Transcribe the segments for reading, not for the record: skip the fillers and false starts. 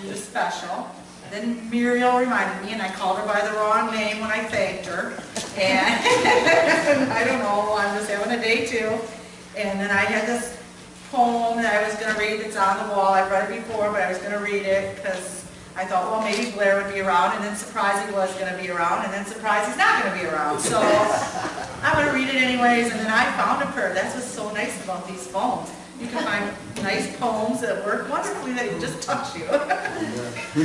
She was special. Then Muriel reminded me, and I called her by the wrong name when I thanked her. And I don't know, I'm just having a day too. And then I had this poem that I was going to read that's on the wall. I've read it before, but I was going to read it because I thought, well, maybe Blair would be around, and then surprise he was going to be around, and then surprise he's not going to be around. So I'm going to read it anyways, and then I found a prayer. That's what's so nice about these phones. You can find nice poems that work wonderfully that can just touch you.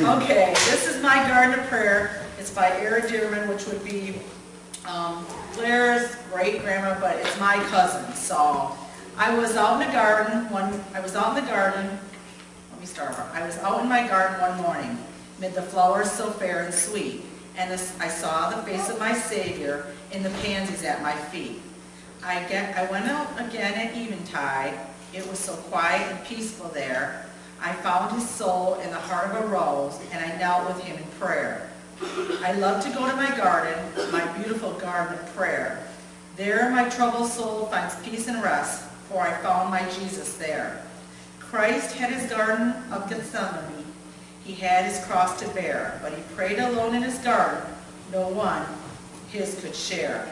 Okay, this is my garden of prayer. It's by Era Dearman, which would be Blair's great-grandma, but it's my cousin. So I was out in the garden I was out in my garden one morning, amid the flowers so fair and sweet, and I saw the face of my Savior in the pansies at my feet. I went out again at eventide. It was so quiet and peaceful there. I found his soul in the heart of a rose, and I knelt with him in prayer. I love to go to my garden, my beautiful garden of prayer. There my troubled soul finds peace and rest, for I found my Jesus there. Christ had his garden of Gethsemane. He had his cross to bear, but he prayed alone in his garden. No one his could share.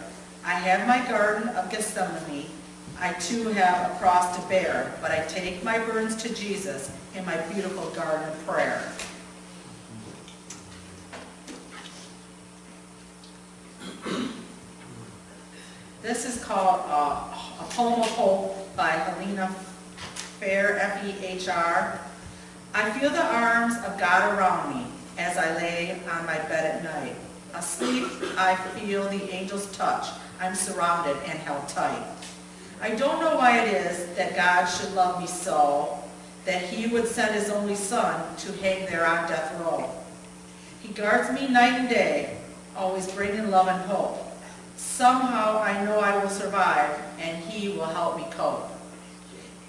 I have my garden of Gethsemane. I too have a cross to bear, but I take my burdens to Jesus in my beautiful garden of prayer. This is called A Poem of Hope by Helena Fehr, F-E-H-R. I feel the arms of God around me as I lay on my bed at night. Asleep, I feel the angel's touch. I'm surrounded and held tight. I don't know why it is that God should love me so, that he would send his only son to hang there on death row. He guards me night and day, always bringing love and hope. Somehow I know I will survive, and he will help me cope.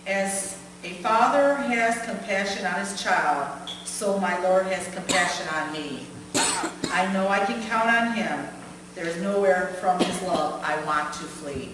As a father has compassion on his child, so my Lord has compassion on me. I know I can count on him. There is nowhere from his love I want to flee.